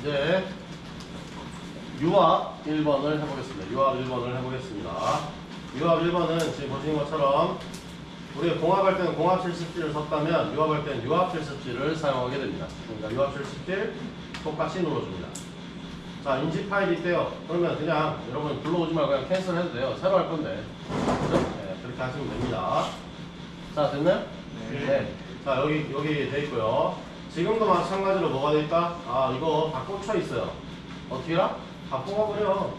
이제 유압 1번을 해보겠습니다. 유압 1번을 해보겠습니다. 유압 1번은 지금 보시는 것처럼 우리가 공합할 때는 공합 실습지를 썼다면 유압할 때는 유압 실습지를 사용하게 됩니다. 그러니까 유압 실습지 똑같이 눌러줍니다. 자, 인지 파일이 있대요. 그러면 그냥 여러분 불러오지 말고 그냥 캔슬 해도 돼요. 새로 할 건데. 그죠? 네, 그렇게 하시면 됩니다. 자, 됐나요? 네. 자, 여기 돼 있고요. 지금도 마찬가지로 뭐가 돼 있다? 아, 이거 다 꽂혀 있어요. 어떻게 해라? 다 뽑아버려.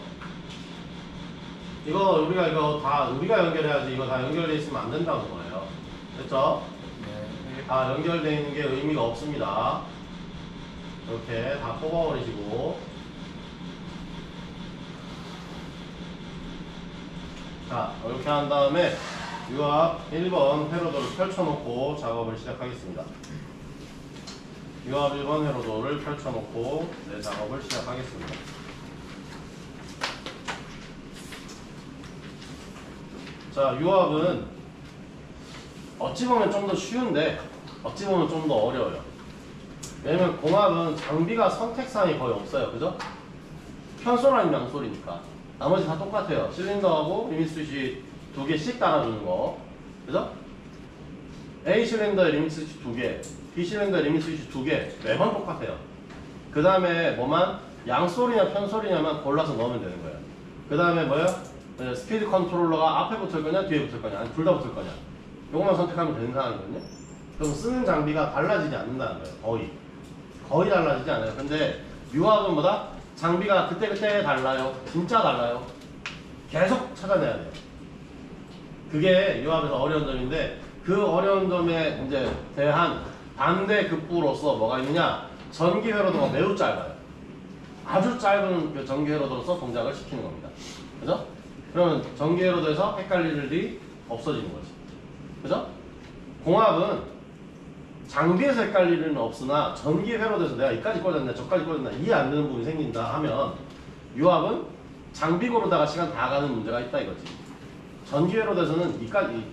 이거 우리가 연결해야지. 이거 다 연결돼 있으면 안 된다는 거예요. 됐죠? 네. 다 연결되어 있는 게 의미가 없습니다. 이렇게 다 뽑아버리시고. 자, 이렇게 한 다음에 유압 1번 회로도를 펼쳐놓고 작업을 시작하겠습니다. 유압 1번 회로도를 펼쳐놓고 작업을 시작하겠습니다. 자, 유압은 어찌 보면 좀 더 쉬운데 어찌 보면 좀 더 어려워요. 왜냐면 공합은 장비가 선택사항이 거의 없어요. 그죠? 편솔 아니면 양솔이니까 나머지 다 똑같아요. 실린더하고 리밋 스위치 2개씩 달아주는 거. 그죠? A 실린더에 리밋 스위치 2개, B 실린더에 리밋 스위치 2개 매번 똑같아요. 그 다음에 뭐만 양솔이냐 편솔이냐만 골라서 넣으면 되는 거예요. 그 다음에 뭐예요? 스피드 컨트롤러가 앞에 붙을 거냐 뒤에 붙을 거냐 아니 둘 다 붙을 거냐 요것만 선택하면 되는 상황이거든요. 그럼 쓰는 장비가 달라지지 않는다는 거예요. 거의 달라지지 않아요. 근데 유압은 뭐다? 장비가 그때그때 달라요. 진짜 달라요. 계속 찾아내야 돼요. 그게 유압에서 어려운 점인데 그 어려운 점에 이제 대한 반대 급부로서 뭐가 있느냐? 전기 회로도가 매우 짧아요. 아주 짧은 그 전기 회로도로서 동작을 시키는 겁니다. 그죠? 그러면 전기 회로도에서 헷갈릴 일이 없어지는 거지. 그죠? 공합은 장비에서 헷갈릴 일은 없으나 전기 회로도에서 내가 이까지 꽂았나 저까지 꽂았나 이해 안 되는 부분이 생긴다 하면 유압은 장비 고르다가 시간 다 가는 문제가 있다 이거지. 전기 회로도에서는 이까지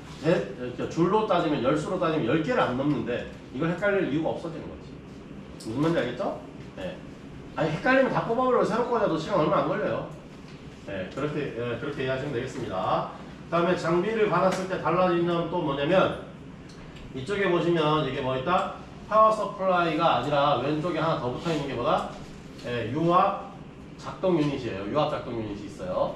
줄로 따지면 열수로 따지면 10개를 안 넘는데 이걸 헷갈릴 이유가 없어지는 거지. 무슨 말인지 알겠죠? 네. 아니 헷갈리면 다 뽑아버리고 새로 꽂아도 시간 얼마 안 걸려요. 네, 그렇게 이해하시면 되겠습니다. 그 다음에 장비를 받았을 때 달라지는 점 또 뭐냐면 이쪽에 보시면 이게 뭐 있다? 파워 서플라이가 아니라 왼쪽에 하나 더 붙어 있는 게 뭐다? 유압 작동 유닛이에요. 유압 작동 유닛이 있어요.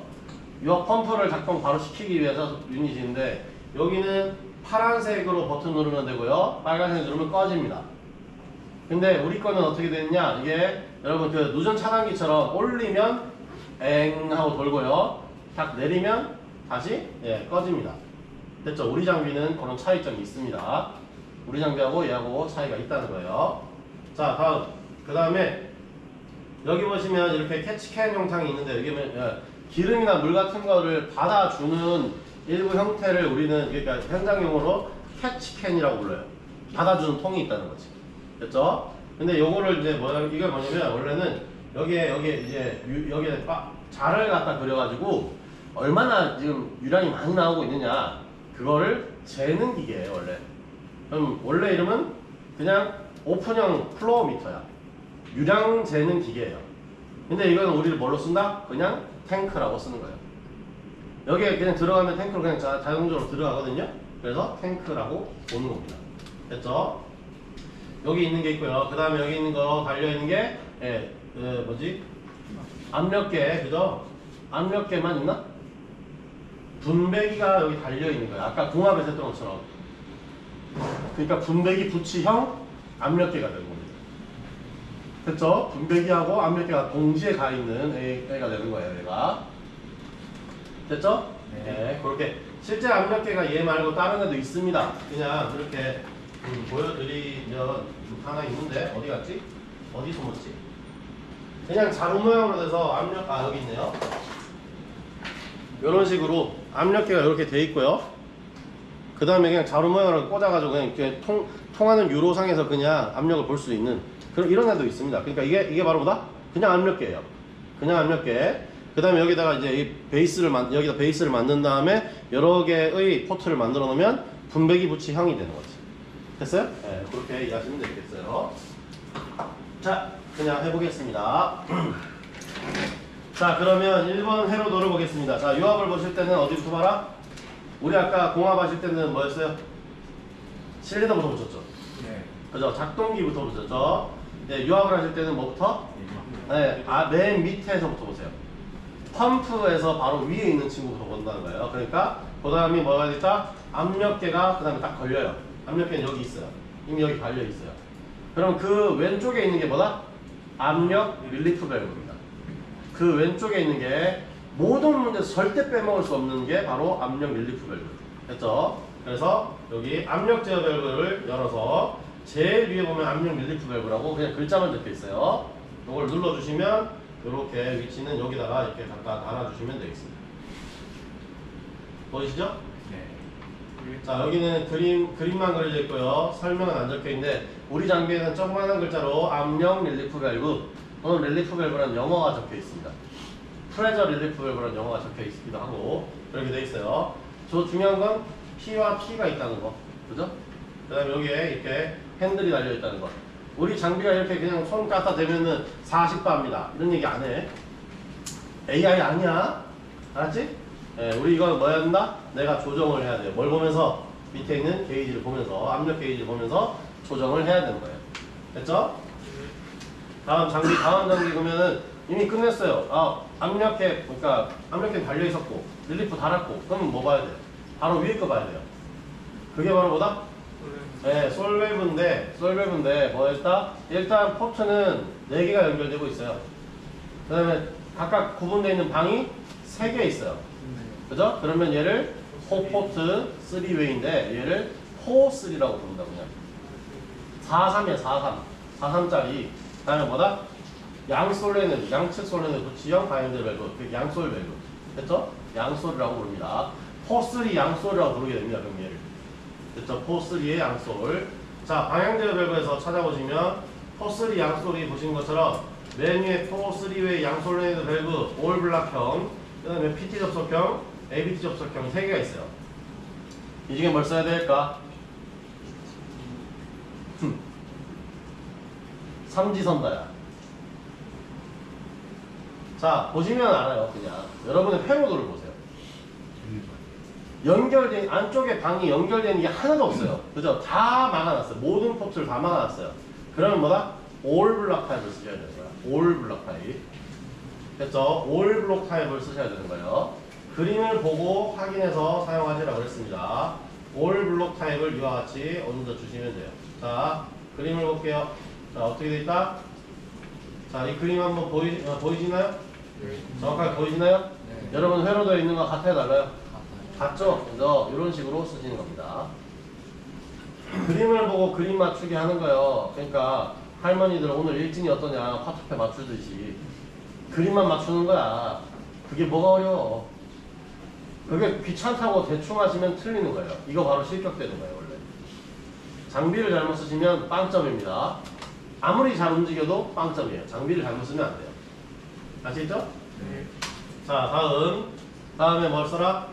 유압 펌프를 작동 바로 시키기 위해서 유닛인데 여기는 파란색으로 버튼 누르면 되고요. 빨간색 누르면 꺼집니다. 근데 우리 거는 어떻게 되느냐? 이게 여러분 그 누전 차단기처럼 올리면 엥 하고 돌고요. 딱 내리면 다시 꺼집니다. 됐죠? 우리 장비는 그런 차이점이 있습니다. 우리 장비하고 얘하고 차이가 있다는 거예요. 자, 다음. 그 다음에 여기 보시면 이렇게 캐치캔 형상이 있는데 여기 기름이나 물 같은 거를 받아주는 일부 형태를 우리는 그러니까 현장용어로 캐치캔이라고 불러요. 받아주는 통이 있다는 거지. 됐죠? 근데 요거를 이제 이게 뭐냐면 원래는 여기에 자를 갖다 그려가지고 얼마나 지금 유량이 많이 나오고 있느냐 그거를 재는 기계예요 원래. 그럼 원래 이름은 그냥 오픈형 플로어미터야. 유량 재는 기계예요. 근데 이거는 우리를 뭘로 쓴다? 그냥 탱크라고 쓰는 거예요. 여기에 그냥 들어가면 탱크로 그냥 자동적으로 들어가거든요. 그래서 탱크라고 보는 겁니다. 됐죠? 여기 있는 게 있고요. 그 다음에 여기 있는 거 달려있는 게 압력계, 그죠? 압력계만 있나? 분배기가 여기 달려있는 거예요. 아까 공합에서 했던 것처럼. 그러니까 분배기 부치형 압력계가 되는 겁니다. 됐죠? 분배기하고 압력계가 동시에 가 있는 애가 되는 거예요, 얘가. 됐죠? 네. 그렇게. 실제 압력계가 얘 말고 다른 애도 있습니다. 그냥 이렇게 보여드리면 하나 있는데, 어디 갔지? 어디 숨었지? 그냥 자루 모양으로 돼서 여기 있네요. 이런 식으로 압력계가 이렇게 돼 있고요. 그 다음에 그냥 자루 모양으로 꽂아가지고 그냥 이렇게 통하는 유로상에서 그냥 압력을 볼 수 있는 그런 이런 애도 있습니다. 그러니까 이게 바로 뭐다? 그냥 압력계예요. 그냥 압력계. 그 다음에 여기다가 이제 여기다 베이스를 만든 다음에 여러 개의 포트를 만들어 놓으면 분배기 부치형이 되는 거지. 됐어요? 네, 그렇게 이해하시면 되겠어요. 자. 그냥 해보겠습니다. 자, 그러면 1번 회로도를 보겠습니다. 자, 유압을 보실 때는 어디부터 봐라? 우리 아까 공압 하실 때는 뭐였어요? 실리더부터 붙였죠. 네. 그죠? 작동기부터 붙였죠. 네, 유압을 하실 때는 뭐부터? 네, 맨 밑에서부터 보세요. 펌프에서 바로 위에 있는 친구부터 본다는 거예요. 그러니까 그 다음이 뭐가 됐다? 압력계가 그 다음에 딱 걸려요. 압력계는 여기 있어요. 이미 여기 달려 있어요. 그럼 그 왼쪽에 있는 게 뭐다? 압력 릴리프 밸브입니다. 그 왼쪽에 있는 게 모든 문제에서 절대 빼먹을 수 없는 게 바로 압력 릴리프 밸브. 됐죠? 그래서 여기 압력 제어 밸브를 열어서 제일 위에 보면 압력 릴리프 밸브라고 그냥 글자만 적혀 있어요. 이걸 눌러주시면 이렇게 위치는 여기다가 이렇게 갖다 달아주시면 되겠습니다. 보이시죠? 네. 자, 여기는 그림만 그려져 있고요. 설명은 안 적혀 있는데 우리 장비에는 조그만한 글자로 압력 릴리프 밸브 또는 릴리프 밸브라는 영어가 적혀 있습니다. 프레저 릴리프 밸브라는 영어가 적혀 있기도 하고 그렇게 돼 있어요. 저 중요한 건 P와 T가 있다는 거, 그죠? 그 다음에 여기에 이렇게 핸들이 달려 있다는 거. 우리 장비가 이렇게 그냥 손 갖다 대면은 40바입니다. 이런 얘기 안 해. AI 아니야. 알았지? 예, 우리 이거 뭐 해야 된다? 내가 조정을 해야 돼요. 뭘 보면서? 밑에 있는 게이지를 보면서, 압력 게이지를 보면서 조정을 해야 되는 거예요. 됐죠? 다음 장비 보면은 이미 끝냈어요. 압력계, 그러니까 압력계 달려 있었고, 릴리프 달았고, 그러면 뭐 봐야 돼요? 바로 위에 거 봐야 돼요. 그게 바로 뭐다? 네, 솔밸브인데 뭐 했다? 일단 포트는 4개가 연결되고 있어요. 그 다음에 각각 구분되어 있는 방이 3개 있어요. 그죠? 그러면 얘를 4포트 3웨이인데 얘를 4-3라고 부른다 그냥. 4-3이야 4-3 4-3짜리. 그 다음에 뭐다? 양솔레는 양측 솔레는 붙이형 바인드 밸브, 그 양솔 밸브. 됐죠? 양솔이라고 부릅니다. 4-3 양솔이라고 부르게 됩니다. 그럼 얘를. 됐죠? 4-3의 양솔. 자, 방향제어 밸브에서 찾아보시면 4-3 양솔이 보신 것처럼 맨 위에 4-3의 양솔 레이드 밸브 올 블락형, 그 다음에 PT 접속형, ABT 접속형 3개가 있어요. 이 중에 뭘 써야 될까? 삼지선다야. 자, 보시면 알아요. 그냥 여러분의 회로도를 보세요. 연결된 안쪽에 방이 연결되는 게 하나도 없어요. 그죠? 다 막아놨어요. 모든 포트를 다 막아놨어요. 그러면 뭐다? 올 블록 타입을 쓰셔야 되는 거야. 올 블록 타입. 됐죠? 올 블록 타입을 쓰셔야 되는 거예요. 그림을 보고 확인해서 사용하시라고 했습니다. 올 블록 타입을 이와 같이 얹어 주시면 돼요. 자, 그림을 볼게요. 자, 어떻게 돼 있다? 자, 이 그림 한번 보이시나요? 네. 정확하게 보이시나요? 네. 여러분 회로도에 있는 거 같아요, 달라요? 같죠? 그래서 이런 식으로 쓰시는 겁니다. 그림을 보고 그림 맞추기 하는 거예요. 그러니까 할머니들 오늘 일진이 어떠냐 화투패 맞추듯이 그림만 맞추는 거야. 그게 뭐가 어려워. 그게 귀찮다고 대충 하시면 틀리는 거예요. 이거 바로 실격되는 거예요. 원래 장비를 잘못 쓰시면 빵점입니다. 아무리 잘 움직여도 빵점이에요. 장비를 잘못 쓰면 안 돼요. 아시겠죠? 네. 자, 다음에 뭘 써라?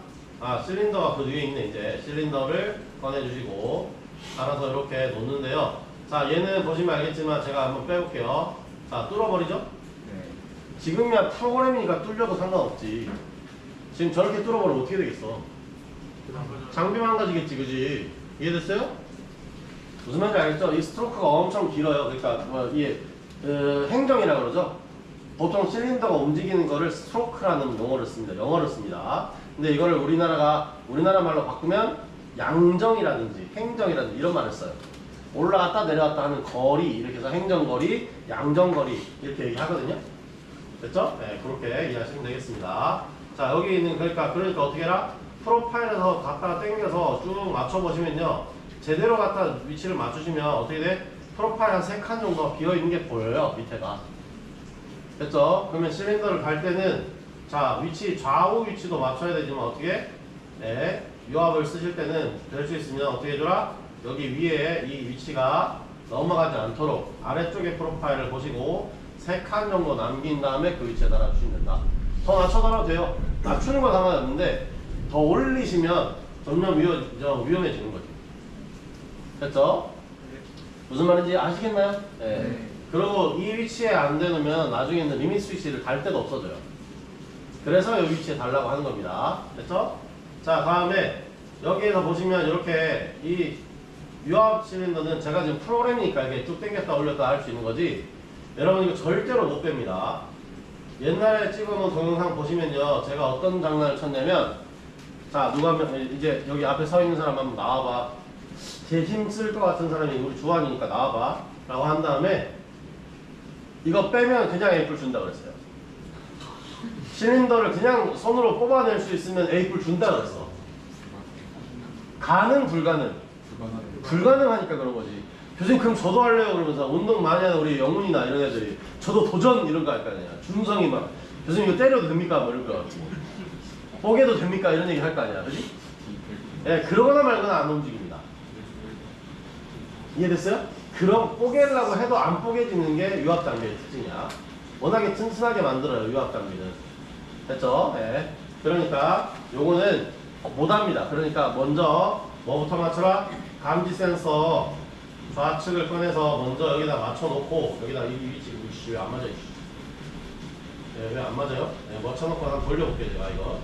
실린더가 그 위에 있네. 이제 실린더를 꺼내주시고 알아서 이렇게 놓는데요. 자, 얘는 보시면 알겠지만 제가 한번 빼볼게요. 자, 뚫어버리죠? 네. 지금이야 프로그램이니까 뚫려도 상관없지. 지금 저렇게 뚫어버리면 어떻게 되겠어? 장비 망가지겠지, 그지? 이해됐어요? 무슨 말인지 알겠죠? 이 스트로크가 엄청 길어요. 그러니까 이게 행정이라 그러죠. 보통 실린더가 움직이는 거를 스트로크라는 용어를 씁니다. 영어를 씁니다. 근데 이거를 우리나라 말로 바꾸면 양정이라든지 행정이라든지 이런 말을 써요. 올라갔다 내려갔다 하는 거리, 이렇게 해서 행정거리, 양정거리 이렇게 얘기하거든요. 됐죠? 네, 그렇게 이해하시면 되겠습니다. 자, 여기 있는 그러니까 어떻게 해라? 프로파일에서 갖다가 당겨서 쭉 맞춰보시면요. 제대로 갖다 위치를 맞추시면 어떻게 돼? 프로파일 한 3칸 정도 비어있는 게 보여요. 밑에가. 됐죠? 그러면 실린더를 갈 때는 자, 위치, 좌우 위치도 맞춰야 되지만 어떻게? 네, 유압을 쓰실 때는 될 수 있으면 어떻게 해줘라? 여기 위에 이 위치가 넘어가지 않도록 아래쪽에 프로파일을 보시고 3칸 정도 남긴 다음에 그 위치에 달아주시면 된다. 더 낮춰달아도 돼요. 낮추는 건 상관없는데 더 올리시면 점점 위험해지는 거지. 됐죠? 무슨 말인지 아시겠나요? 네. 그리고 이 위치에 안 대놓으면 나중에 있는 리밋 스위치를 달 데도 없어져요. 그래서 이 위치에 달라고 하는 겁니다. 됐죠? 자, 다음에 여기에서 보시면 이렇게 이 유압 실린더는 제가 지금 프로그램이니까 이렇게 쭉 당겼다 올렸다 할 수 있는 거지, 여러분 이거 절대로 못 뺍니다. 옛날에 찍어놓은 동영상 보시면요, 제가 어떤 장난을 쳤냐면, 자, 누가 이제 여기 앞에 서 있는 사람 한번 나와봐. 제일 힘쓸 것 같은 사람이 우리 주환이니까 나와봐 라고 한 다음에 이거 빼면 그냥 A뿔 준다 그랬어요. 실린더를 그냥 손으로 뽑아낼 수 있으면 A뿔 준다 그랬어. 가능 불가능? 불가능하니까 그런 거지. 교수님 그럼 저도 할래요 그러면서 운동 많이 하는 우리 영훈이나 이런 애들이 저도 도전 이런 거 할 거 아니야. 준성이 막 교수님 이거 때려도 됩니까? 뭐 이럴 거 같고 뽀개도 됩니까? 이런 얘기 할 거 아니야. 그지? 예, 그러거나 말거나 안 움직입니다. 이해됐어요? 그럼 뽀개려고 해도 안 뽀개지는 게 유압 장비의 특징이야. 워낙에 튼튼하게 만들어요, 유압 장비는. 됐죠? 네. 그러니까 요거는 못합니다. 그러니까 먼저 뭐부터 맞춰라? 감지 센서 좌측을 꺼내서 먼저 여기다 맞춰놓고, 여기다 이 위치 왜 안 맞아? 네, 왜 안 맞아요? 네, 맞춰놓고 한번 돌려볼게요, 제가 이거.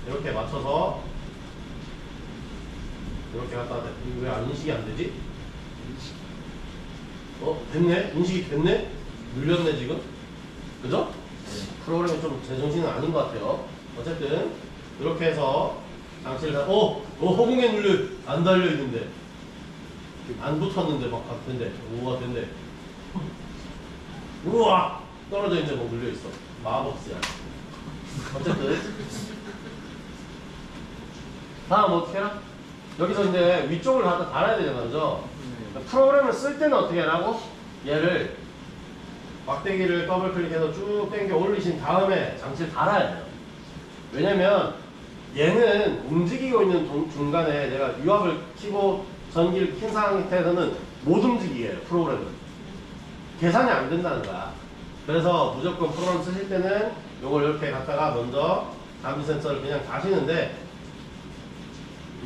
이렇게 맞춰서 이렇게 갖다 대. 왜 안 인식이 안 되지? 됐네? 인식이 됐네? 눌렸네 지금? 그죠? 프로그램이 좀 제정신은 아닌 것 같아요. 어쨌든 이렇게 해서 장치를 다 허공에 눌려 안 달려있는데 안 붙었는데 막 된대. 우와 된대. 우와 떨어져 있는데 뭐 눌려있어. 마법스야. 어쨌든 다음 어떻게 해라? 여기서 이제 위쪽을 갖다 달아야 되잖아, 그죠? 프로그램을 쓸 때는 어떻게 하라고? 얘를 막대기를 더블 클릭해서 쭉 당겨 올리신 다음에 장치를 달아야 돼요. 왜냐면 얘는 움직이고 있는 중간에 내가 유압을 키고 전기를 킨 상태에서는 못 움직이게 해요, 프로그램은. 계산이 안 된다는 거야. 그래서 무조건 프로그램 쓰실 때는 요걸 이렇게 갖다가 먼저 감지 센서를 그냥 가시는데,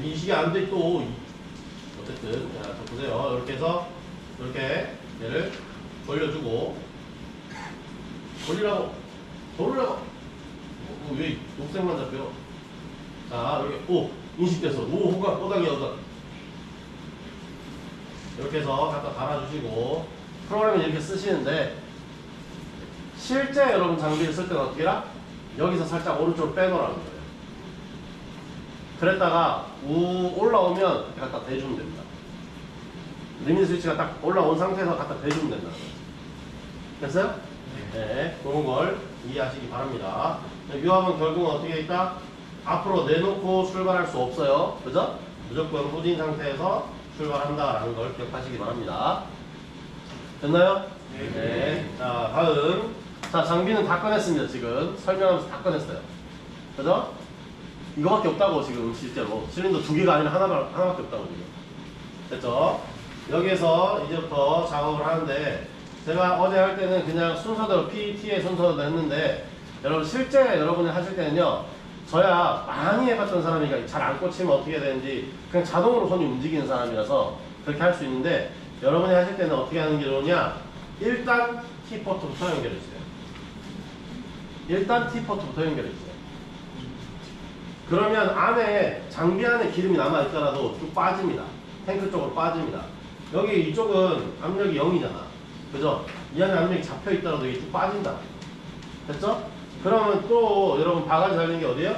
인식이 안 돼 또. 어쨌든 자 보세요. 이렇게 해서 이렇게 얘를 돌려주고, 돌리라고 돌리라고. 왜 녹색만 잡혀? 자 이렇게 인식돼서 호각이야 호각. 이렇게 해서 갖다 달아주시고 프로그램을 이렇게 쓰시는데, 실제 여러분 장비를 쓸 때는 어떻게 해라? 여기서 살짝 오른쪽으로 빼놓으라는 거예요. 그랬다가 올라오면 이렇게 갖다 대주면 됩니다. 리밋 스위치가 딱 올라온 상태에서 갖다 대주면 된다는 거예요. 됐어요? 네, 그런 걸 이해하시기 바랍니다. 유압은 결국은 어떻게 있다? 앞으로 내놓고 출발할 수 없어요. 그죠? 무조건 후진 상태에서 출발한다라는 걸 기억하시기 바랍니다. 됐나요? 네. 자, 다음. 자, 장비는 다 꺼냈습니다. 지금 설명하면서 다 꺼냈어요. 그죠? 이거밖에 없다고 지금 실제로. 실린더 2개가 아니라 하나밖에 없다고 지금. 됐죠? 여기에서 이제부터 작업을 하는데, 제가 어제 할 때는 그냥 순서대로 PET의 순서대로 했는데, 여러분 실제 여러분이 하실 때는요, 저야 많이 해봤던 사람이니까 잘 안 꽂히면 어떻게 해야 되는지 그냥 자동으로 손이 움직이는 사람이라서 그렇게 할 수 있는데, 여러분이 하실 때는 어떻게 하는 게 좋으냐? 일단 T포트부터 연결해주세요. 일단 T포트부터 연결해주세요. 그러면 안에 장비 안에 기름이 남아있더라도 쭉 빠집니다. 탱크 쪽으로 빠집니다. 여기 이쪽은 압력이 0이잖아. 그죠? 이 안에 압력이 잡혀있더라도 이게 쭉 빠진다. 됐죠? 그러면 또 여러분 바가지 달린 게 어디에요?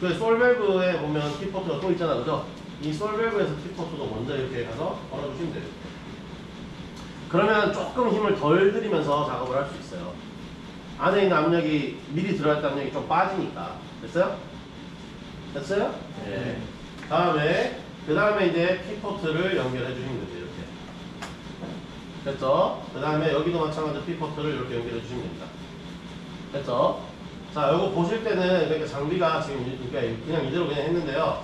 그 솔밸브에 보면 T포트가 또 있잖아. 그죠? 이 솔밸브에서 T포트도 먼저 이렇게 가서 걸어주시면 돼요. 그러면 조금 힘을 덜 들이면서 작업을 할 수 있어요. 안에 있는 압력이 미리 들어갔던 압력이 좀 빠지니까. 됐어요? 됐어요? 네. 그 다음에 이제 T포트를 연결해 주시면 되죠. 이렇게. 됐죠? 그 다음에 여기도 마찬가지로 T포트를 이렇게 연결해 주시면 됩니다. 됐죠? 자, 요거 보실 때는 그러니까 장비가 지금 그냥 이대로 그냥 했는데요.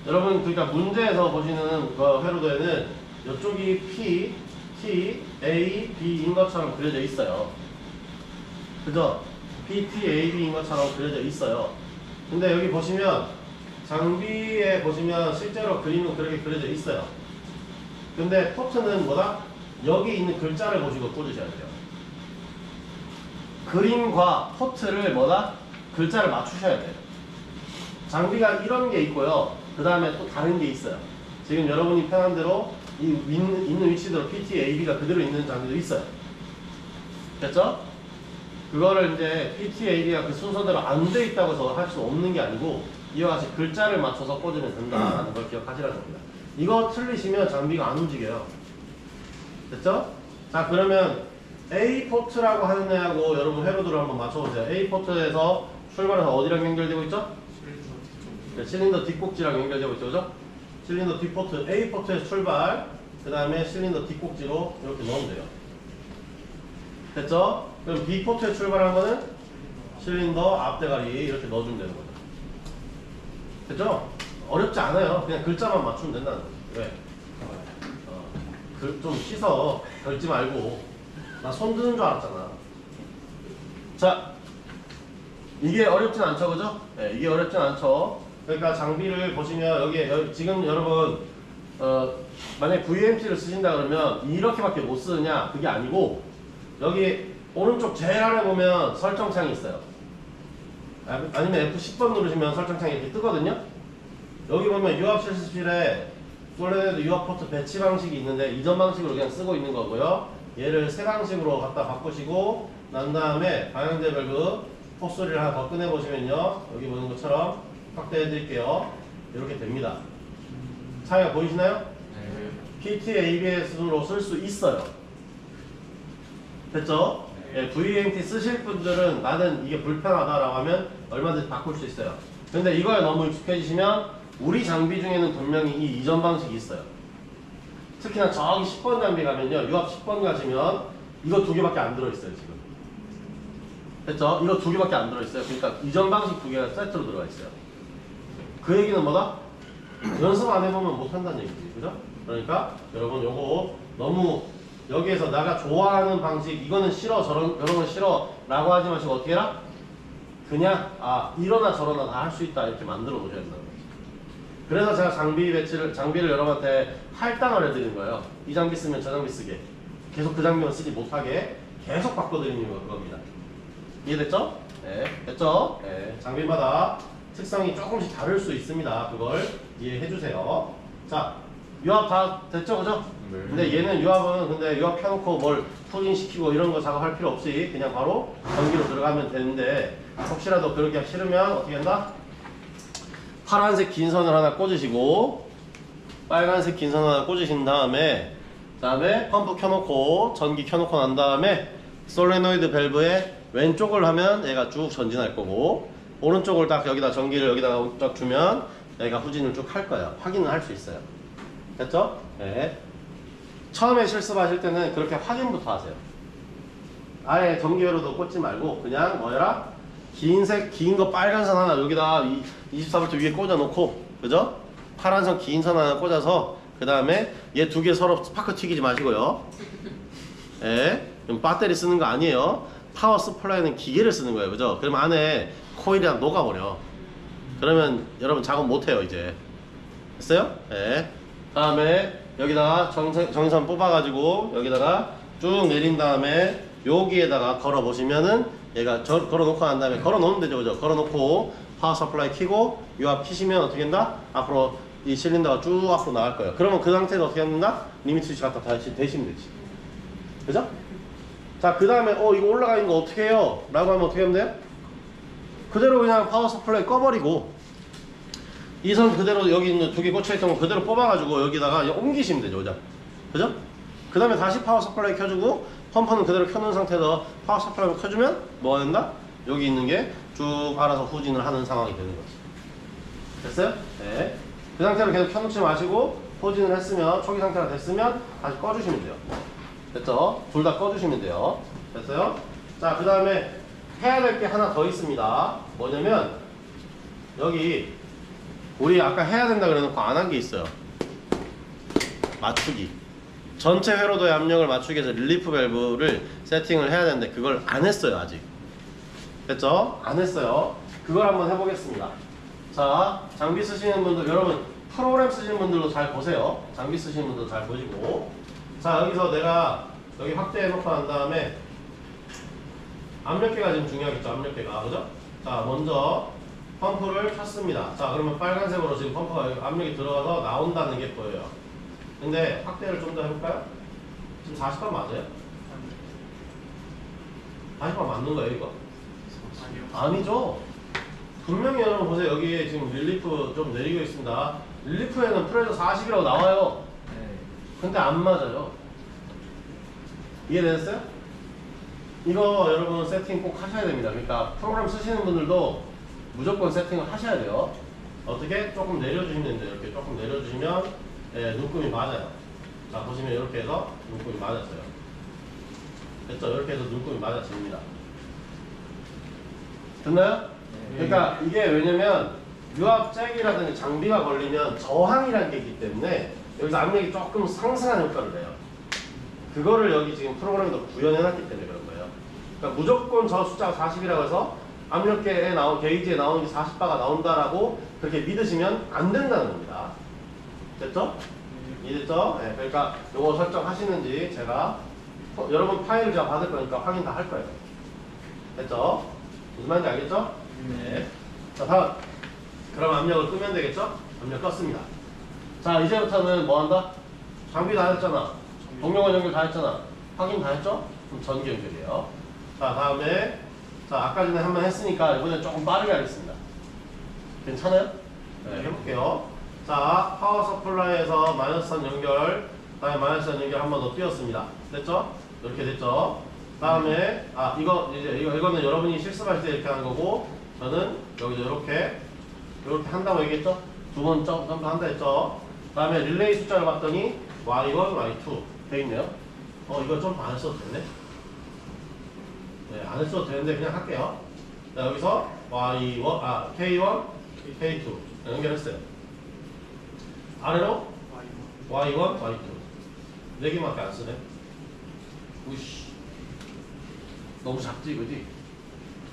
여러분 그러니까 문제에서 보시는 그 회로도에는 이쪽이 P, T, A, B인 것처럼 그려져 있어요. 그죠? P, T, A, B인 것처럼 그려져 있어요. 근데 여기 보시면 장비에 보시면 실제로 그림은 그렇게 그려져 있어요. 근데 포트는 뭐다? 여기 있는 글자를 보시고 꽂으셔야 돼요. 그림과 포트를 뭐다? 글자를 맞추셔야 돼요. 장비가 이런 게 있고요. 그 다음에 또 다른 게 있어요. 지금 여러분이 편한 대로 이 있는 위치대로 PT, AB가 그대로 있는 장비도 있어요. 됐죠? 그거를 이제 PT, AB가 그 순서대로 안 돼 있다고 해서 할 수 없는 게 아니고 이와 같이 글자를 맞춰서 꽂으면 된다라는 걸 기억하시라는 겁니다. 이거 틀리시면 장비가 안 움직여요. 됐죠? 자, 그러면 A 포트라고 하는 애하고 여러분 회로도를 한번 맞춰보세요. A 포트에서 출발해서 어디랑 연결되고 있죠? 네, 실린더 뒷꼭지랑 연결되고 있죠, 그죠? 실린더 뒷포트, A 포트에서 출발, 그 다음에 실린더 뒷꼭지로 이렇게 넣으면 돼요. 됐죠? 그럼 B 포트에 출발한 거는 실린더 앞대가리 이렇게 넣어주면 되는 거죠. 됐죠? 어렵지 않아요. 그냥 글자만 맞추면 된다는 거죠. 왜? 좀 씻어. 걸지 말고. 나 손 드는 줄 알았잖아. 자, 이게 어렵진 않죠, 그죠? 네, 이게 어렵진 않죠. 그러니까 장비를 보시면 여기 지금 여러분 만약에 VMT를 쓰신다 그러면 이렇게밖에 못 쓰느냐? 그게 아니고 여기 오른쪽 제일 아래 보면 설정창이 있어요. 아니면 F10번 누르시면 설정창이 이렇게 뜨거든요. 여기 보면 유압 실습실에 솔레노이드 유압 포트 배치 방식이 있는데 이전 방식으로 그냥 쓰고 있는 거고요. 얘를 새 방식으로 갖다 바꾸시고 난 다음에 방향제 밸브 콧소리를 하나 더 꺼내 보시면요. 여기 보는 것처럼 확대해 드릴게요. 이렇게 됩니다. 차이가 보이시나요? 네. PT, ABS로 쓸 수 있어요. 됐죠? 네. VMT 쓰실 분들은 나는 이게 불편하다라고 하면 얼마든지 바꿀 수 있어요. 근데 이거에 너무 익숙해지시면 우리 장비 중에는 분명히 이 이전 방식이 있어요. 특히나 저기 10번 장비 가면요. 유압 10번 가시면 이거 두 개밖에 안 들어있어요, 지금. 됐죠? 이거 두 개밖에 안 들어있어요. 그러니까 이전 방식 두 개가 세트로 들어가 있어요. 그 얘기는 뭐다? 연습 안 해보면 못한다는 얘기지. 그죠? 그러니까 여러분 요거 너무 여기에서 내가 좋아하는 방식 이거는 싫어 저런 건 싫어 라고 하지 마시고 어떻게 해라? 그냥 이러나 저러나 다 할 수 있다 이렇게 만들어 놓으셔야 된다는 거죠. 그래서 제가 장비를 여러분한테 할당을 해드리는 거예요. 이 장비 쓰면 저 장비 쓰게 계속 그 장비만 쓰지 못하게 계속 바꿔드리는 거 그겁니다. 이해됐죠? 네, 됐죠? 네, 장비마다 특성이 조금씩 다를 수 있습니다. 그걸 이해해주세요. 자, 유압 다 됐죠, 그죠? 네. 근데 얘는 유압은 유압 켜놓고 뭘 후진시키고 이런 거 작업할 필요 없이 그냥 바로 전기로 들어가면 되는데 혹시라도 그렇게 싫으면 어떻게 한다? 파란색 긴 선을 하나 꽂으시고 빨간색 긴 선 하나 꽂으신 다음에 펌프 켜놓고 전기 켜놓고 난 다음에 솔레노이드 밸브의 왼쪽을 하면 얘가 쭉 전진할 거고 오른쪽을 딱 여기다 전기를 여기다가 딱 주면 얘가 후진을 쭉 할 거예요. 확인을 할 수 있어요. 됐죠? 네. 처음에 실습하실 때는 그렇게 확인부터 하세요. 아예 전기회로도 꽂지 말고 그냥 뭐해라? 긴 거 빨간 선 하나 여기다 24V 위에 꽂아 놓고 그죠? 파란 선 긴 선 하나 꽂아서 그 다음에 얘 두 개 서로 스파크 튀기지 마시고요. 예. 배터리 쓰는 거 아니에요. 파워 서플라이는 기계를 쓰는 거예요. 그죠? 그럼 안에 코일이랑 녹아버려. 그러면 여러분 작업 못해요 이제. 됐어요? 예. 다음에 여기다가 정선 뽑아가지고 여기다가 쭉 내린 다음에 여기에다가 걸어 보시면은 얘가 걸어놓고 난 다음에 걸어놓으면 되죠, 그죠? 걸어놓고 파워 서플라이 켜고 유압 켜시면 어떻게 된다? 앞으로 이 실린더가 쭉 앞으로 나갈 거예요. 그러면 그 상태에서 어떻게 된다? 리미트 스위치 갖다 다시 대시면 되지. 그죠? 자, 그 다음에 이거 올라가 있는 거 어떻게 해요? 라고 하면 어떻게 하면 돼요? 그대로 그냥 파워 서플라이 꺼버리고 이 선 그대로 여기 있는 두 개 꽂혀있던 거 그대로 뽑아가지고 여기다가 옮기시면 되죠, 그죠? 그죠? 그 다음에 다시 파워 서플라이 켜주고 펌프는 그대로 켜놓은 상태에서 파워 서플라이 켜주면 뭐가 된다? 여기 있는 게 쭉 알아서 후진을 하는 상황이 되는 거지. 됐어요? 네. 그 상태로 계속 켜놓지 마시고 후진을 했으면 초기 상태가 됐으면 다시 꺼주시면 돼요. 됐죠? 둘 다 꺼주시면 돼요. 됐어요? 자, 그 다음에 해야 될 게 하나 더 있습니다. 뭐냐면 여기 우리 아까 해야 된다 그래놓고 안 한 게 있어요. 맞추기. 전체 회로도의 압력을 맞추기 위해서 릴리프 밸브를 세팅을 해야 되는데 그걸 안 했어요 아직. 됐죠? 안 했어요. 그걸 한번 해보겠습니다. 자, 장비 쓰시는 분들 여러분 프로그램 쓰시는 분들도 잘 보세요. 장비 쓰시는 분들도 잘 보시고 자, 여기서 내가 여기 확대해 놓고 난 다음에 압력계가 지금 중요하겠죠. 압력계가. 그죠? 자, 먼저 펌프를 켰습니다. 자, 그러면 빨간색으로 지금 펌프가 여기 압력이 들어가서 나온다는 게 보여요. 근데 확대를 좀 더 해볼까요? 지금 40bar 맞아요? 40bar 맞는 거예요, 이거? 아니죠. 분명히 여러분 보세요. 여기에 지금 릴리프 좀 내리고 있습니다. 릴리프에는 프레셔 40이라고 나와요. 근데 안 맞아요. 이해되셨어요? 이거 여러분 세팅 꼭 하셔야 됩니다. 그러니까 프로그램 쓰시는 분들도 무조건 세팅을 하셔야 돼요. 어떻게? 조금 내려주시면 됩니다. 이렇게 조금 내려주시면 눈금이 맞아요. 자, 보시면 이렇게 해서 눈금이 맞았어요. 됐죠? 이렇게 해서 눈금이 맞아집니다. 됐나요? 그러니까 이게 왜냐면 유압잭이라든지 장비가 걸리면 저항이라는 게 있기 때문에 여기서 압력이 조금 상승하는 효과를 내요. 그거를 여기 지금 프로그램에도 구현해놨기 때문에 그런 거예요. 그러니까 무조건 저 숫자가 40이라고 해서 압력계에 게이지에 나오는 게 40바가 나온다라고 그렇게 믿으시면 안 된다는 겁니다. 됐죠? 이해됐죠? 네, 그러니까 요거 설정하시는지 제가 여러분 파일을 제가 받을 거니까 확인 다 할 거예요. 됐죠? 무슨 말인지 알겠죠? 네. 자, 다음. 그럼 압력을 끄면 되겠죠? 압력 껐습니다. 자, 이제부터는 뭐 한다? 장비 다 했잖아. 동력원 연결 다 했잖아. 확인 다 했죠? 그럼 전기 연결이에요. 자, 다음에 자, 아까 전에 한번 했으니까 이번엔 조금 빠르게 하겠습니다. 괜찮아요? 네, 해볼게요. 자, 파워 서플라이에서 마이너스선 연결, 다음에 마이너스선 연결 한 번 더 띄웠습니다. 됐죠? 이렇게 됐죠? 다음에 이거는 여러분이 실습할 때 이렇게 하는 거고, 저는 여기서 이렇게 한다고 얘기했죠? 두 번 점프 한다 했죠? 다음에 릴레이 숫자를 봤더니 Y1, Y2 돼 있네요. 이거 좀 안 써도 되네. 네, 안 써도 되는데 그냥 할게요. 자, 여기서 Y1, K1, K2 연결했어요. 아래로 Y1, Y2 네 개밖에 안 쓰네. 우씨, 너무 작지, 그지?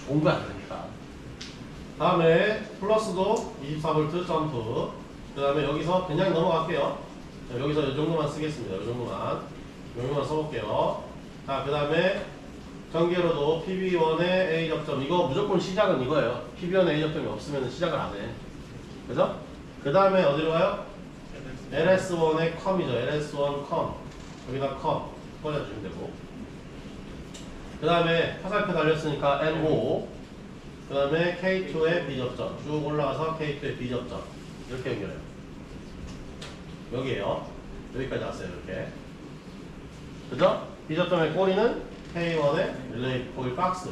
좋은 거야, 그러니까. 다음에 플러스도 24V 점프. 그 다음에 여기서 그냥 넘어갈게요. 자, 여기서 이 정도만 쓰겠습니다. 이 정도만 써볼게요. 자, 그 다음에 전개로도 PB1의 A 접점. 이거 무조건 시작은 이거예요. PB1의 A 접점이 없으면 시작을 안 해. 그죠? 그 다음에 어디로 가요? LS1의 컴이죠. LS1 컴. 여기다 컴 꽂아주시면 되고. 그 다음에 화살표 달렸으니까 N5. 그 다음에 K2의 B접점. 쭉 올라가서 K2의 B접점. 이렇게 연결해요. 여기에요. 여기까지 왔어요. 이렇게. 그죠? B접점의 꼬리는 K1의 릴레이 코일 박스.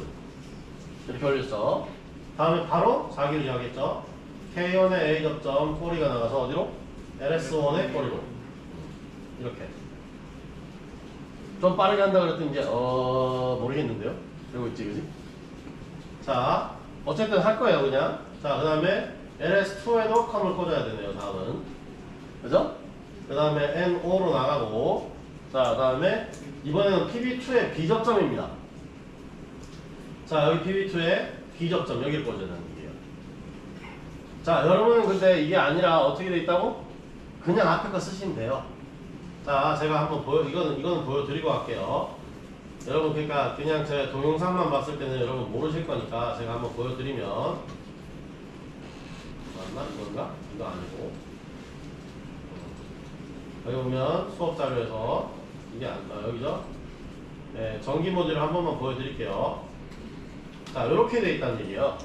이렇게 올렸어. 다음에 바로 자기를 이야기했죠. K1의 A접점 꼬리가 나가서 어디로? LS1의 꼬리로. 이렇게. 좀 빠르게 한다 그랬더니 이제 모르겠는데요. 그러고 있지, 그지? 자, 어쨌든 할 거예요, 그냥. 자, 그 다음에 LS2에도 컴을 꽂아야 되네요, 다음은. 그죠? 그 다음에 N5로 나가고, 자, 그 다음에 이번에는 PB2의 B접점입니다. 자, 여기 PB2의 B접점, 여기를 꽂아야 되는 얘기예요. 자, 여러분은 근데 이게 아니라 어떻게 돼 있다고? 그냥 앞에 거 쓰시면 돼요. 자, 제가 한번 이거는 보여드리고 갈게요. 여러분, 그러니까 그냥 제 동영상만 봤을 때는 여러분 모르실 거니까 제가 한번 보여드리면, 맞나? 이건가? 이거 아니고. 여기 보면 수업 자료에서 이게 여기죠? 네, 전기 모듈을 한 번만 보여드릴게요. 자, 이렇게 돼 있다는 얘기예요.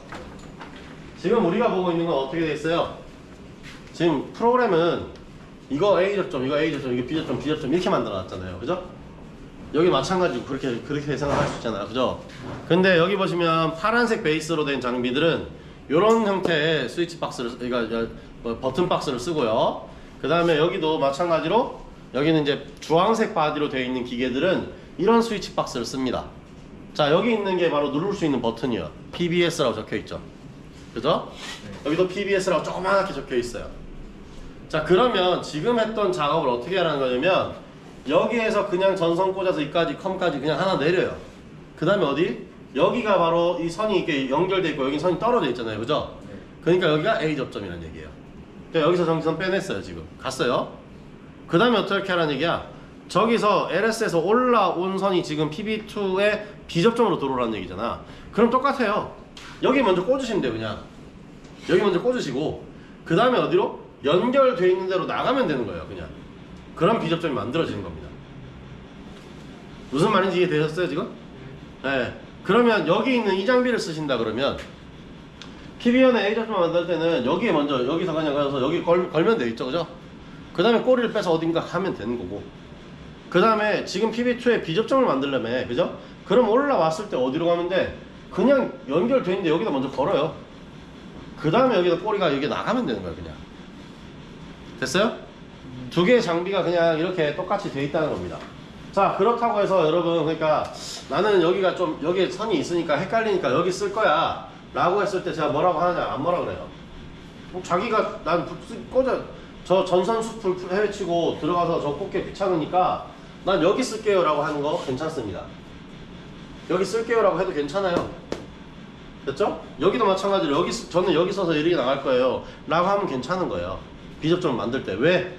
지금 우리가 보고 있는 건 어떻게 돼 있어요? 지금 프로그램은 이거 A접점, 이거 A접점, 이거 B접점, B접점 이렇게 만들어놨잖아요. 그죠? 여기 마찬가지로 그렇게 생각할 수 있잖아요. 그죠? 근데 여기 보시면 파란색 베이스로 된 장비들은 이런 형태의 스위치 박스를, 그러니까 버튼 박스를 쓰고요. 그 다음에 여기도 마찬가지로 여기는 이제 주황색 바디로 되어 있는 기계들은 이런 스위치 박스를 씁니다. 자, 여기 있는 게 바로 누를 수 있는 버튼이요. PBS라고 적혀 있죠. 그죠? 여기도 PBS라고 조그맣게 적혀 있어요. 자, 그러면 지금 했던 작업을 어떻게 하라는 거냐면 여기에서 그냥 전선 꽂아서 이까지 컴까지 그냥 하나 내려요. 그 다음에 어디? 여기가 바로 이 선이 이렇게 연결되어 있고 여기 선이 떨어져 있잖아요. 그죠? 그러니까 여기가 A 접점이라는 얘기예요. 그러니까 여기서 전기선 빼냈어요. 지금 갔어요. 그 다음에 어떻게 하라는 얘기야? 저기서 LS에서 올라온 선이 지금 PB2의 B접점으로 들어오라는 얘기잖아. 그럼 똑같아요. 여기 먼저 꽂으시면 돼요. 그냥 여기 먼저 꽂으시고 그 다음에 어디로? 연결돼 있는 대로 나가면 되는 거예요. 그냥 그런 B접점이 만들어지는 겁니다. 무슨 말인지 이해되셨어요 지금? 네. 그러면 여기 있는 이 장비를 쓰신다 그러면 PB1의 A접점 만들 때는 여기에 먼저 여기서 그냥 가서 여기 걸면 되겠죠, 그죠? 그 다음에 꼬리를 빼서 어딘가 하면 되는 거고, 그 다음에 지금 PB2의 B접점을 만들려면, 그죠? 그럼 올라왔을 때 어디로 가면 돼? 그냥 연결돼 있는데 여기다 먼저 걸어요. 그 다음에 여기다 꼬리가 여기 나가면 되는 거예요. 그냥 됐어요? 두 개의 장비가 그냥 이렇게 똑같이 돼 있다는 겁니다. 자, 그렇다고 해서 여러분, 그러니까 나는 여기가 좀 여기에 선이 있으니까 헷갈리니까 여기 쓸 거야 라고 했을 때 제가 뭐라고 하느냐, 안 뭐라 그래요. 자기가 난 꽂아 저 전선 숲을 헤매치고 들어가서 저 꽂기 귀찮으니까 난 여기 쓸게요 라고 하는 거 괜찮습니다. 여기 쓸게요 라고 해도 괜찮아요. 됐죠? 여기도 마찬가지로 저는 여기 써서 이렇게 나갈 거예요 라고 하면 괜찮은 거예요. B접점을 만들 때. 왜?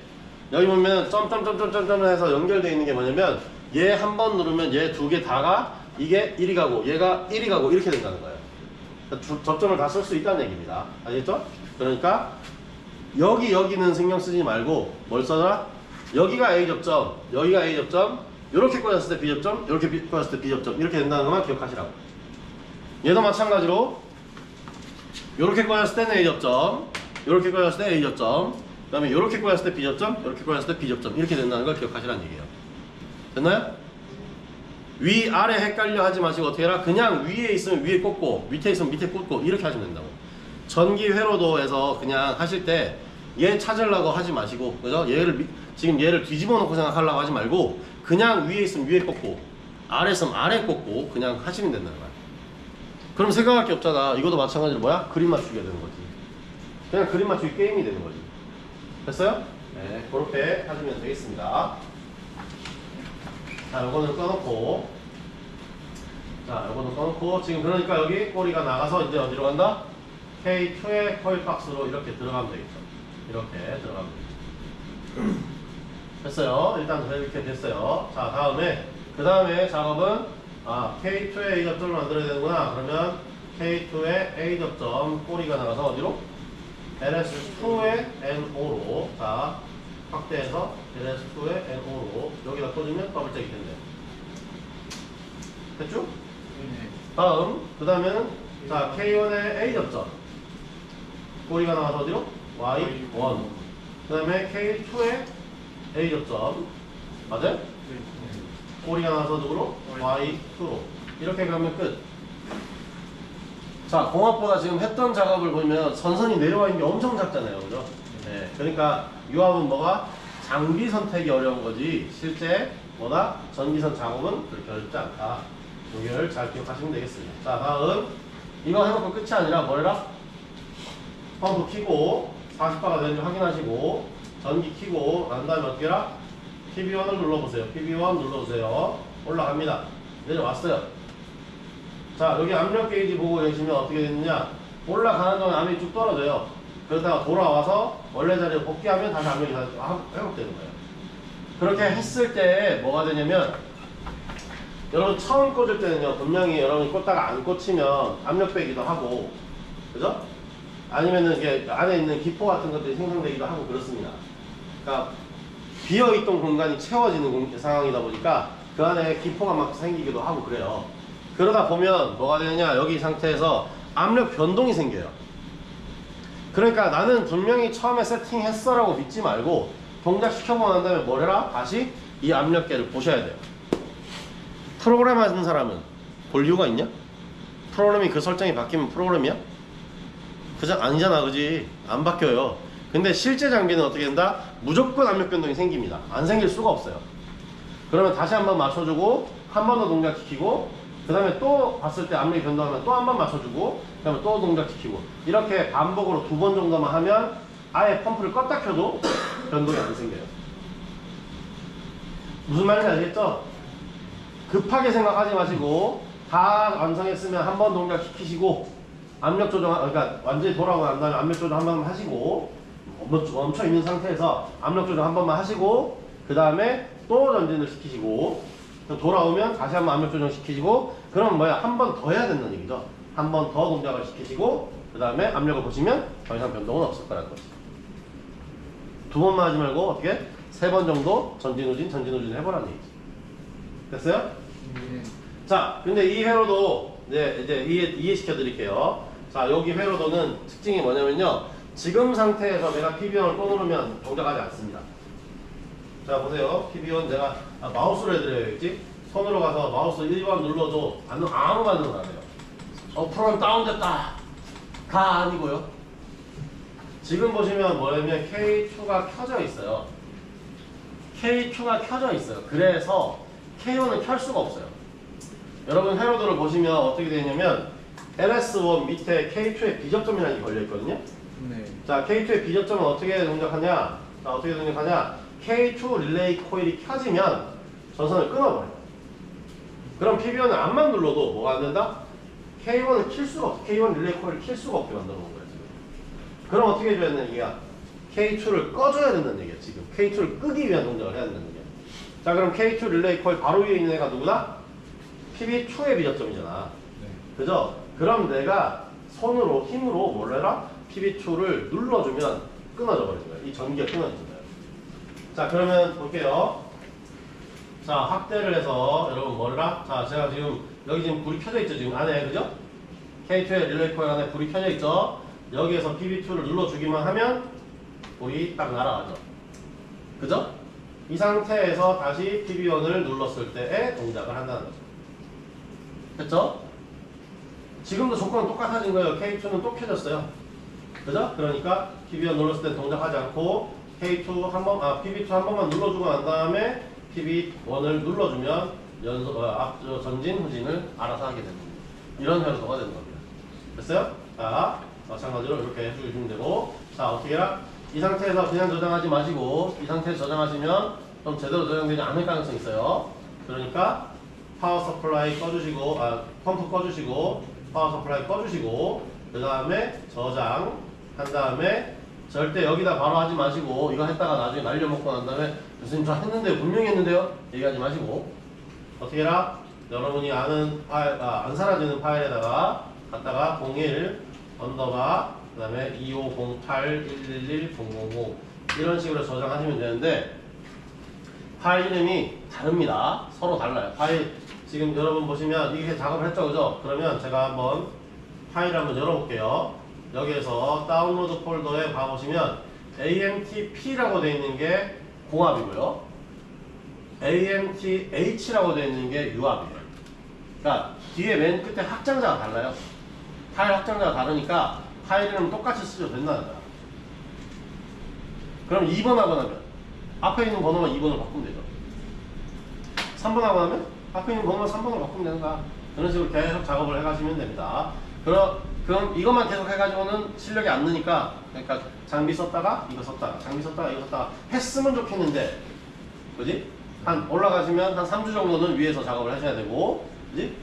여기 보면 점점점점점 해서 연결되어 있는 게 뭐냐면 얘 한 번 누르면 얘 두 개 다가 이게 1이 가고 얘가 1이 가고 이렇게 된다는 거예요. 접점을 다 쓸 수 있다는 얘기입니다. 아시겠죠? 그러니까 여기는 신경 쓰지 말고 뭘 써라? 여기가 A접점, 여기가 A접점, 이렇게 꽂았을 때 B접점, 이렇게 꽂았을 때 B접점, 이렇게 된다는 것만 기억하시라고. 얘도 마찬가지로 이렇게 꽂았을 때는 A접점, 이렇게 꽂았을 때 A접점, 그 다음에 이렇게 꽂았을 때 B접점, 이렇게 꽂았을 때 B접점, 이렇게 된다는 걸 기억하시라는 얘기예요. 됐나요? 위, 아래 헷갈려 하지 마시고 어떻게 해라? 그냥 위에 있으면 위에 꽂고 밑에 있으면 밑에 꽂고 이렇게 하시면 된다고. 전기 회로도에서 그냥 하실 때 얘 찾으려고 하지 마시고, 그죠? 지금 얘를 뒤집어 놓고 생각하려고 하지 말고 그냥 위에 있으면 위에 꽂고 아래 있으면 아래 꽂고 그냥 하시면 된다는 거야. 그럼 생각할 게 없잖아. 이것도 마찬가지로 뭐야? 그림 맞추기가 되는 거지. 그냥 그림 맞추기 게임이 되는 거지. 됐어요? 네, 그렇게 하시면 되겠습니다. 자, 요거는 꺼놓고, 지금 그러니까 여기 꼬리가 나가서 이제 어디로 간다? K2의 코일 박스로 이렇게 들어가면 되겠죠. 이렇게 들어가면 되겠죠. 됐어요. 일단 이렇게 됐어요. 자, 그 다음에 작업은 K2의 A접점을 만들어야 되는구나. 그러면 K2의 A접점 꼬리가 나가서 어디로? LS2의 NO로, 자, 확대해서 LS2의 NO로 여기다 꽂으면 더블잭이 된대요. 됐죠? 다음, 그 다음에는 자, K1의 A접점 꼬리가 나와서 어디로? Y1. 그 다음에 K2의 A접점 맞아요? 꼬리가 나와서 누구로? Y2로 이렇게 가면 끝. 자, 공합보다 지금 했던 작업을 보면 선선이 내려와 있는 게 엄청 작잖아요. 그죠? 네, 그러니까 유압은 뭐가? 장비 선택이 어려운 거지 실제 뭐다? 전기선 작업은 그렇게 어렵지 않다. 여기를 잘 기억하시면 되겠습니다. 자, 다음 이거 해놓고 끝이 아니라 뭐래라? 펌프 키고 40바가 되는지 확인하시고 전기 키고 난 다음에 어떻게 해라? PB1을 눌러보세요. PB1 눌러보세요. 올라갑니다. 내려왔어요. 자, 여기 압력 게이지 보고 계시면 어떻게 됐느냐? 올라가는 동안 압력이 쭉 떨어져요. 그러다가 돌아와서 원래 자리로 복귀하면 다시 압력이 회복되는 거예요. 그렇게 했을 때 뭐가 되냐면 여러분 처음 꽂을 때는요, 분명히 여러분이 꽂다가 안 꽂히면 압력 빼기도 하고, 그죠? 아니면은 이게 안에 있는 기포 같은 것들이 생성되기도 하고 그렇습니다. 그러니까 비어있던 공간이 채워지는 상황이다 보니까 그 안에 기포가 막 생기기도 하고 그래요. 그러다 보면 뭐가 되느냐, 여기 상태에서 압력 변동이 생겨요. 그러니까 나는 분명히 처음에 세팅했어 라고 믿지 말고 동작 시켜보고 난 다음에 뭘 해라? 다시 이 압력계를 보셔야 돼요. 프로그램 하는 사람은 볼 이유가 있냐? 프로그램이 그 설정이 바뀌면 프로그램이야? 그냥 아니잖아, 그지? 안 바뀌어요. 근데 실제 장비는 어떻게 된다? 무조건 압력 변동이 생깁니다. 안 생길 수가 없어요. 그러면 다시 한번 맞춰주고 한 번 더 동작시키고 그 다음에 또 봤을 때 압력이 변동하면 또 한 번 맞춰주고 그 다음에 또 동작시키고 이렇게 반복으로 2번 정도만 하면 아예 펌프를 껐다 켜도 변동이 안 생겨요. 무슨 말인지 아시겠죠? 급하게 생각하지 마시고 다 완성했으면 한 번 동작시키시고 압력 조정, 그러니까 완전히 돌아오고 난 다음에 압력 조정 한 번만 하시고 멈춰 있는 상태에서 압력 조정 한 번만 하시고 그 다음에 또 전진을 시키시고 돌아오면 다시 한번 압력 조정 시키시고 그럼 뭐야 한 번 더 해야 된다는 얘기죠. 한 번 더 동작을 시키시고 그 다음에 압력을 보시면 더 이상 변동은 없을 거라는 거지. 두 번만 하지 말고 어떻게 3번 정도 전진 후진 해보라는 얘기지. 됐어요? 네. 자, 근데 이 회로도 이제 이해시켜 드릴게요. 자, 여기 회로도는 특징이 뭐냐면요. 지금 상태에서 내가 PB1을 또 누르면 동작하지 않습니다. 자, 보세요. PB1 내가 마우스로 해드려야겠지? 손으로 가서 마우스 1번 눌러도 아무 반응은 안 해요. 프로그램 다운됐다. 다 아니고요. 지금 보시면 뭐냐면 K2가 켜져 있어요. K2가 켜져 있어요. 그래서 K1을 켤 수가 없어요. 여러분 회로도를 보시면 어떻게 되냐면 LS1 밑에 K2의 비접점이라는 게 걸려 있거든요. 네. 자, K2의 비접점은 어떻게 동작하냐? 자, 어떻게 동작하냐? K2 릴레이 코일이 켜지면 전선을 끊어버려요. 그럼 PB1을 암만 눌러도 뭐가 안 된다? K1을 킬 수가 없어. K1 릴레이 코일을 킬 수가 없게 만들어 놓은 거예요, 지금. 그럼 어떻게 해줘야 되는 얘기야? K2를 꺼줘야 된다는 얘기야, 지금. K2를 끄기 위한 동작을 해야 된다는 얘기야. 자, 그럼 K2 릴레이 코일 바로 위에 있는 애가 누구다? PB2의 비접점이잖아. 네. 그죠? 그럼 내가 손으로, 힘으로 뭘 해라? PB2를 눌러주면 끊어져 버리는 거야. 이 전기가 끊어지는 거야. 자, 그러면 볼게요. 자, 확대를 해서 여러분 뭐라? 자, 제가 지금 여기 지금 불이 켜져 있죠, 지금 안에. 그죠? K2의 릴레이 코일 안에 불이 켜져 있죠? 여기에서 PB2를 눌러주기만 하면 불이 딱 날아가죠. 그죠? 이 상태에서 다시 PB1을 눌렀을 때의 동작을 한다는 거죠. 됐죠? 지금도 조건은 똑같아진 거예요. K2는 또 켜졌어요. 그죠? 그러니까 PB1 눌렀을 때 동작하지 않고 PB2 한 번만 눌러주고 난 다음에 PB1을 눌러주면 전진, 후진을 알아서 하게 됩니다. 이런 회로도가 되는 겁니다. 됐어요? 자, 마찬가지로 이렇게 해주시면 되고, 자, 어떻게 해라? 이 상태에서 그냥 저장하지 마시고, 이 상태에서 저장하시면 좀 제대로 저장되지 않을 가능성이 있어요. 그러니까 파워 서플라이 꺼주시고, 펌프 꺼주시고, 파워 서플라이 꺼주시고, 그 다음에 저장 한 다음에 절대 여기다 바로 하지 마시고, 이거 했다가 나중에 날려먹고 난 다음에 교수님 저 했는데요, 분명히 했는데요, 얘기하지 마시고, 어떻게 해라? 여러분이 아는 파일, 안 사라지는 파일에다가 갖다가 01 언더바 그 다음에 2508111000 이런 식으로 저장하시면 되는데, 파일 이름이 다릅니다. 서로 달라요. 파일 지금 여러분 보시면 이렇게 작업을 했죠, 그죠? 그러면 제가 한번 파일을 한번 열어볼게요. 여기에서 다운로드 폴더에 봐보시면 AMTP라고 되어 있는 게 공합이고요, AMTH라고 되어 있는 게 유압이에요. 그러니까 뒤에 맨 끝에 확장자가 달라요. 파일 확장자가 다르니까 파일 이름 똑같이 쓰셔도 된다는 거야. 그럼 2번 하고 나면 앞에 있는 번호만 2번으로 바꾸면 되죠. 3번 하고 나면 앞에 있는 번호만 3번으로 바꾸면 되는 거야. 그런 식으로 계속 작업을 해가시면 됩니다. 그럼 이것만 계속 해가지고는 실력이 안 느니까, 그러니까 장비 썼다가 이거 썼다가 장비 썼다가 이거 썼다가 했으면 좋겠는데, 그지? 한 올라가시면 한 3주 정도는 위에서 작업을 하셔야 되고, 그지?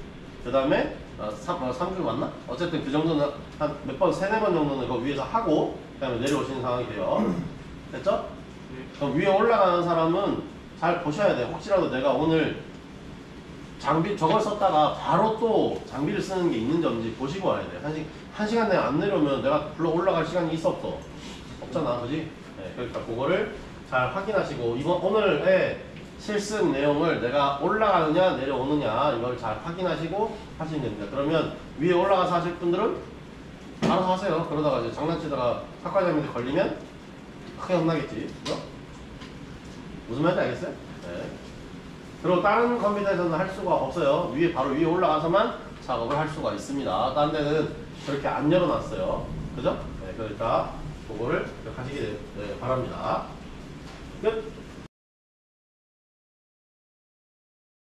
그 다음에 3주 맞나? 어쨌든 그 정도는 한 몇 번, 3-4번 정도는 이거 위에서 하고 그 다음에 내려오시는 상황이 돼요. 됐죠? 그럼 위에 올라가는 사람은 잘 보셔야 돼요. 혹시라도 내가 오늘 장비 저걸 썼다가 바로 또 장비를 쓰는 게 있는지 없는지 보시고 와야 돼요. 한 시간 내에 안 내려오면 내가 불러 올라갈 시간이 있어 없어? 없잖아, 그지? 네, 그러니까 그거를 잘 확인하시고, 오늘의 실습 내용을 내가 올라가느냐 내려오느냐 이걸 잘 확인하시고 하시면 됩니다. 그러면 위에 올라가서 하실 분들은 알아서 하세요. 그러다가 이제 장난치다가 학과장님한테 걸리면 크게 혼나겠지. 그죠? 무슨 말인지 알겠어요? 네. 그리고 다른 컴퓨터에서는 할 수가 없어요. 바로 위에 올라가서만 작업을 할 수가 있습니다. 다른 데는 그렇게 안 열어놨어요. 그죠? 네, 그러니까 그거를 하시기 바랍니다. 끝!